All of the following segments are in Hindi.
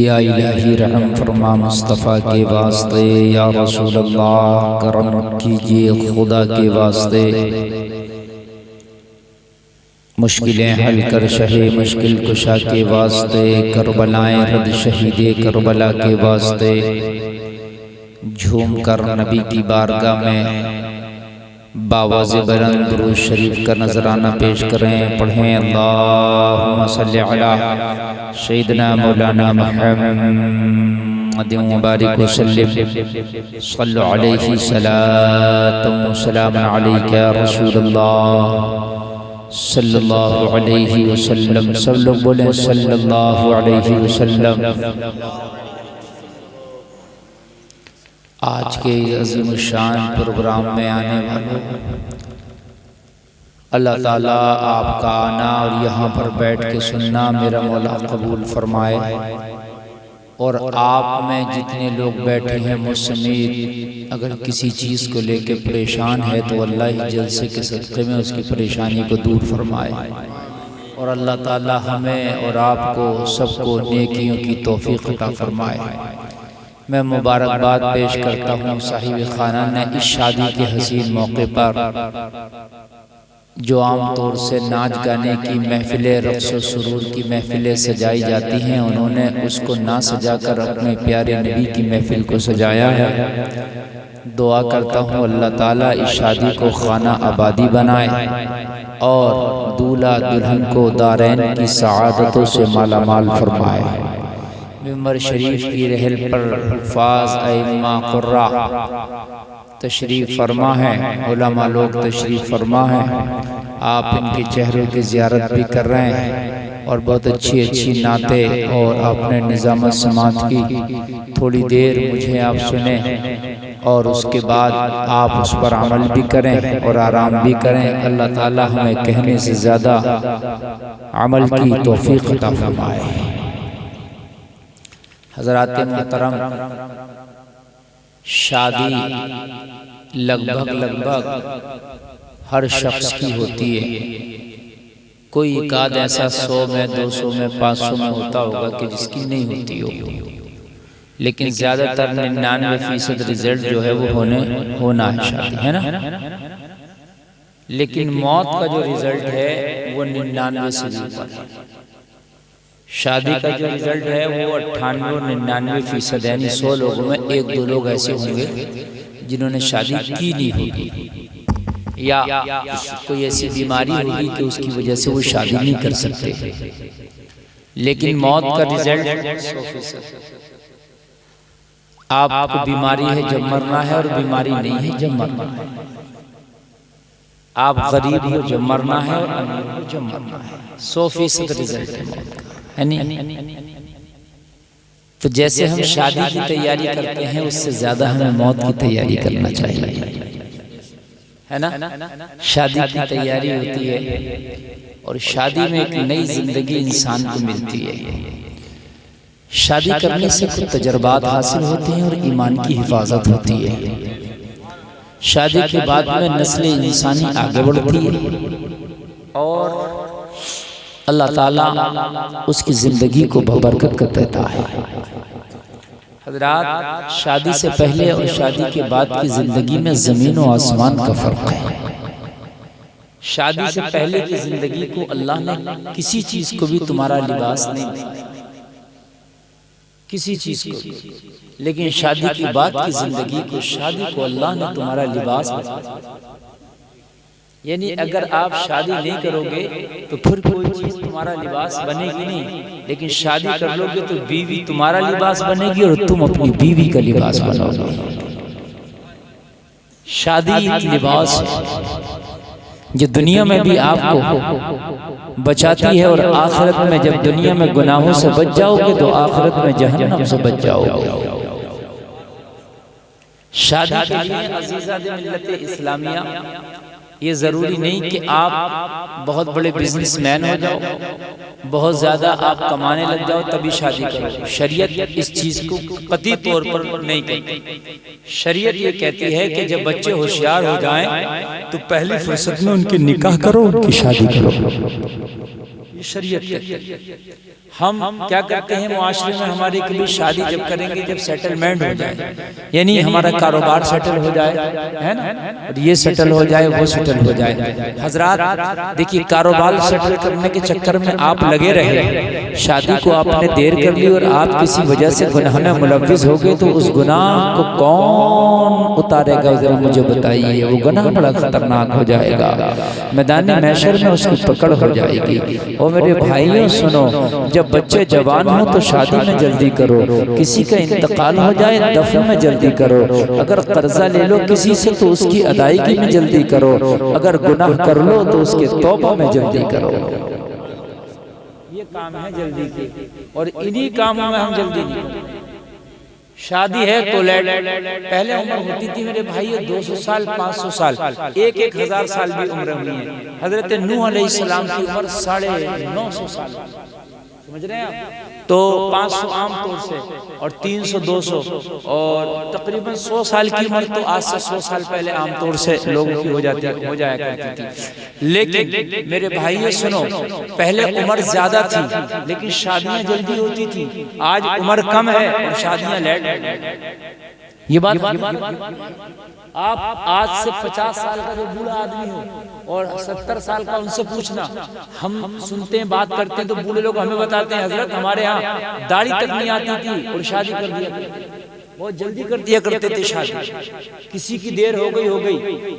या इलाही रहम फरमा मुस्तफ़ा के वास्ते, या रसूल अल्लाह करम कीजिए खुदा के वास्ते। मुश्किलें हल कर शहे मुश्किल कुशा के वास्ते, करबलाएं रद शहीदे करबला के वास्ते। झूम कर नबी की बारगाह में बावाज़े बुलंद दुरूद शरीफ का नजराना पेश करें। पढ़ें अल्लाहुम्मा सल्ली अला सय्यिदना मौलाना मुहम्मद व बारिक व सल्लिम सल्लु अलैहि सलातुम व सलामुन अलैका या रसूलल्लाह सल्लल्लाहु अलैहि वसल्लम। सब लोग बोलें सल्लल्लाहु अलैहि वसल्लम। आज के अज़ीम शान प्रोग्राम में आने वालों, अल्लाह ताला आपका आना और यहाँ पर बैठ के सुनना मेरा मौला कबूल फरमाए। और आप में जितने लोग बैठे हैं मुझ समेत, अगर किसी चीज़ को लेके परेशान है तो अल्लाह ही जलसे के सदक़े में उसकी परेशानी को दूर फरमाए। और अल्लाह ताला हमें और आपको सबको नेकियों की तौफ़ीक़ अता फरमाए। मैं मुबारकबाद पेश करता हूँ साहिब खाना ने इस शादी के हसीन मौके पर, जो आम तौर से नाच गाने की महफिलें, रक़्स व सुरूर की महफिलें सजाई जाती हैं, उन्होंने उसको ना सजाकर अपने प्यारे नबी की महफिल को सजाया है। दुआ करता हूँ अल्लाह ताला इस शादी को खाना आबादी बनाए और दूल्हा दुल्हन को दारैन की सआदतों से मालामाल फरमाए। मिंबर शरीफ की रहल पर हुफ़ाज़ अइम्मा क़ुर्रा तशरीफ़ फरमा है, उलमा लोग तशरीफ़ फरमा है। आप इनके चेहरों की ज़ियारत भी कर रहे हैं और बहुत अच्छी अच्छी नाते और आपने निज़ामत समात की। थोड़ी देर मुझे आप सुने और उसके बाद आप उस पर अमल भी करें और आराम भी करें। अल्लाह ताला हमें कहने से ज़्यादा अमल की तौफ़ीक़ अता फरमाए। हज़रात मोहतरम, शादी लगभग हर शख्स की होती है। कोई एकाध ऐसा 100 में 200 में 500 में होता होगा कि जिसकी नहीं होती हो, लेकिन ज़्यादातर 99% रिजल्ट जो है वो होना है शादी, है ना। लेकिन मौत का जो रिजल्ट है वो 99 से ऊपर है। शादी का जो रिजल्ट है वो 98-99% यानी 100 लोगों में 1-2 लोग ऐसे होंगे जिन्होंने शादी की नहीं होगी, या कोई ऐसी बीमारी होगी कि उसकी वजह से वो शादी नहीं कर सकते। लेकिन मौत का रिजल्ट 100%। आपको बीमारी है जब मरना है, और बीमारी नहीं है जब मरना है। आप गरीब हो जब मरना है, और अमीर हो जब मरना है। 100% रिजल्ट है मौत का, है नहीं। तो जैसे हम शादी की तैयारी करते हैं, उससे ज्यादा हमें मौत की तैयारी करना चाहिए, है ना। शादी की तैयारी होती है और शादी में एक नई जिंदगी इंसान को मिलती है। शादी करने से कुछ तजर्बात हासिल होते हैं और ईमान की हिफाजत होती है। शादी के बाद में नस्ल इंसानी आगे बढ़ती है और अल्लाह ताला उसकी ज़िंदगी को बबरकत कर देता है। हज़रात, शादी से पहले और शादी के बाद की ज़िंदगी में ज़मीन और आसमान का फ़र्क है। शादी से पहले की ज़िंदगी को अल्लाह ने किसी चीज़ को भी तुम्हारा लिबास नहीं दिया, किसी चीज़ को। लेकिन शादी के बाद की ज़िंदगी को, शादी को अल्लाह ने तुम्हारा लिबास बनाया। यानी अगर आप शादी नहीं करोगे तो फिर कोई चीज तुम्हारा लिबास बनेगी नहीं, लेकिन शादी कर लोगे तो बीवी तुम्हारा लिबास बनेगी और तुम अपनी बीवी का लिबास बनोगे। शादी एक लिबास है जो दुनिया में भी आपको बचाती है और आखिरत में जब दुनिया में गुनाहों से बच जाओगे तो आखिरत में जहन्नम से बच जाओगे। शादी के लिए अज़ीज़ात मिल्लत इस्लामिया ये ज़रूरी नहीं कि आप बहुत बड़े बिजनेसमैन हो जाओ, बहुत ज़्यादा आप कमाने लग जाओ तभी शादी करो। शरीयत इस चीज़ को कतई तौर पर नहीं कहती। शरीयत ये कहती है कि जब बच्चे होशियार हो जाएं तो पहली फुर्सत में उनके निकाह करो, उनकी शादी करो। ये शरीयत कहती है। हम क्या करते हैं मुआशरे में, हमारी कभी शादी जब करेंगे जब सेटलमेंट हो जाए, यानी हमारा कारोबार सेटल हो जाए, है ना, और ये सेटल हो जाए वो सेटल हो जाए। हजरात देखिए, कारोबार सेटल करने के चक्कर में आप लगे रहे, शादी को आपने देर कर ली और आप किसी वजह से गुनाह में मुलव्विस हो गए, तो उस गुनाह को कौन उतारेगा जरा मुझे बताइए। वो गुनाह बड़ा खतरनाक हो जाएगा, मैदान महशर में उसकी पकड़ हो जाएगी। और मेरे भाइयों सुनो, जब बच्चे जवान हो तो शादी में जल्दी करो, किसी का इंतकाल हो जाए दफन में जल्दी करो, अगर कर्जा ले लो किसी से तो उसकी अदायगी में जल्दी करो, अगर गुनाह कर लो तो उसके तौबा में जल्दी करो। ये काम है जल्दी के, और इन्हीं कामों में हम जल्दी नहीं करते। शादी है तो लेट, पहले उम्र होती थी मेरे भाई 200 साल 500 साल, 1,000 साल भी उम्र हुई है। हजरत नूह अलैहिस्सलाम की उम्र 950 साल, समझ रहे हैं आप? तो 500 आम तौर से और 300 200 और तकरीबन 100 साल की उम्र तो आज से 100 साल पहले आम तौर से लोगों की हो जाया करती थी। लेकिन मेरे भाई सुनो, पहले उम्र ज्यादा थी लेकिन शादियां जल्दी होती थी। आज उम्र कम है और शादियां लेट। ये बात आप आज से 50 साल का जो बूढ़ा आदमी हो और 70 साल का उनसे पूछना, हम सुनते हैं बात करते हैं तो बूढ़े लोग हमें बताते हैं हजरत हमारे यहाँ दाढ़ी तक नहीं आती थी और शादी कर दिया, बहुत जल्दी कर दिया करते थे शादी। किसी की देर हो गई,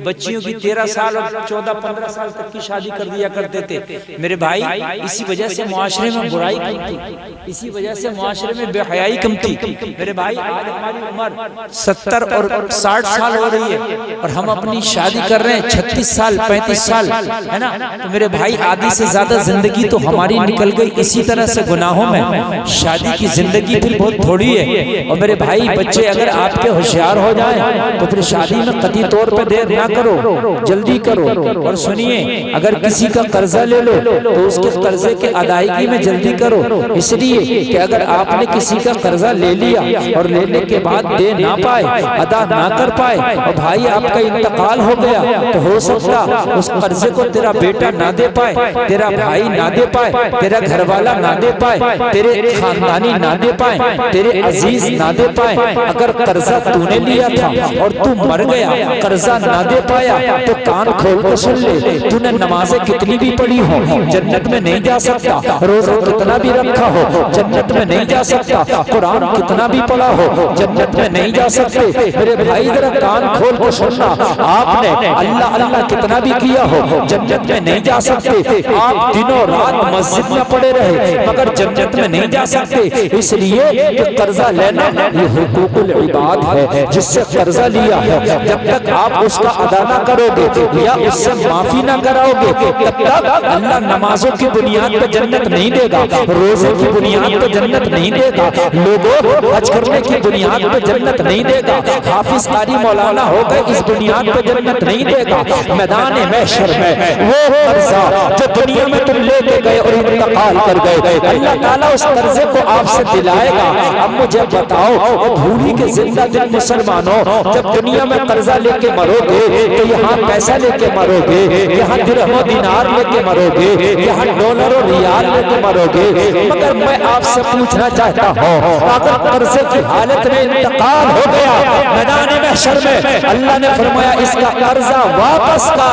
बच्चियों की 13 साल और 14-15 साल तक की शादी कर दिया करते थे। मेरे भाई इसी वजह से मुआशरे में बुराई कम थी, इसी वजह से मुआशरे में बेहयाई कम थी। मेरे भाई आज हमारी उम्र 70 और 60 साल हो रही है और हम अपनी शादी कर रहे हैं 36 साल 35 साल, है ना। तो मेरे भाई आधी से ज्यादा जिंदगी तो हमारी निकल गई इसी तरह से गुनाहों में। शादी की जिंदगी फिर बहुत थोड़ी है। और मेरे भाई बच्चे अगर आपके होशियार हो जाए तो फिर शादी में कतई तौर पर देर ना करो, जल्दी करो। और सुनिए, अगर किसी का कर्जा ले लो तो उसके कर्जे के अदायगी में जल्दी करो, इसलिए कि अगर आपने किसी का कर्जा ले लिया और लेने के बाद दे ना पाए, अदा ना कर पाए और भाई आपका इंतकाल हो गया, तो हो सकता उस कर्जे को तेरा बेटा ना दे पाए, तेरा भाई ना दे पाए, तेरा घरवाला ना दे पाए, तेरे खानदानी ना दे पाए, तेरे अजीज ना दे पाए। अगर कर्जा तूने लिया था और तू मर गया, कर्जा ना दे पाया, तो कान खोल कर सुन ले, तूने नमाजें कितनी भी पढ़ी हो जन्नत में नहीं जा सकता, रोजा कितना भी रखा हो जन्नत में नहीं जा सकता, कुरान कितना भी पढ़ा हो जन्नत में नहीं जा सकते। मेरे भाई जरा कान खोल कर सुनना, आपने अल्लाह अल्लाह कितना भी किया हो जन्नत में नहीं जा सकते। आप दिनों रात मस्जिद में पड़े रहे मगर जन्नत में नहीं जा सकते, इसलिए कि कर्जा लेना ये हुकूकुल इबाद है जिससे कर्जा लिया है। जब तक आप उसका अदा ना करोगे या उससे माफी ना कराओगे, तब तक अल्लाह नमाजों की बुनियाद पर जन्नत नहीं देगा, रोजे की बुनियाद पर जन्नत नहीं देगा, लोगों हज करने की बुनियाद पर जन्नत नहीं देगा, हाफिज कारी मौलाना हो गए इस बुनियाद पर जन्नत नहीं देगा। मैदान महशर में वो कर्जा जो दुनिया में तुम लेके गए और इंतकाल कर गए, अल्लाह ताला उस कर्जे को आपसे दिलाएगा। अब मुझे बताओ, भूली के जिंदा दिन मुसलमानों, जब दुनिया में कर्जा लेके मरोगे तो यहाँ पैसा लेके मरोगे, यहाँ दिरहम दिनार लेके मरोगे, यहाँ डॉलर और रियाल लेके मरोगे। मगर मैं आपसे पूछना चाहता हूँ, अगर कर्जे की हालत में इंतकाल हो गया मैदान महशर में, अल्लाह ने फरमाया इसका कर्जा वापस का,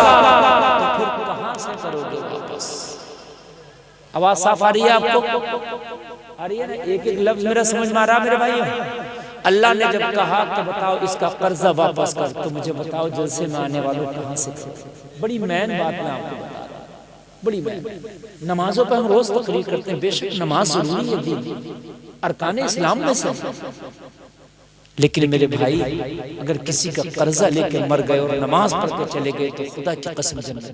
तो फिर कहां से करोगे वापस? आवाज साफ आ रही है आपको? आ रही है ना? एक एक लफ्ज मेरा समझ में आ रहा मेरे भाई? अल्लाह ने जब कहा कि बताओ इसका कर्जा वापस कर, तो मुझे बताओ जलसे में आने वालों कहाँ से थे। बड़ी मैन बात मैं आपको बता रहा हूँ, बड़ी मैन। नमाजों पर हम रोज तकरीर करते हैं, बेशक नमाज जरूरी है, दीन अरकान इस्लाम में से, लेकिन मेरे भाई अगर किसी का कर्जा लेकर मर गए और नमाज पढ़ के चले गए तो खुदा की कसम जन्नत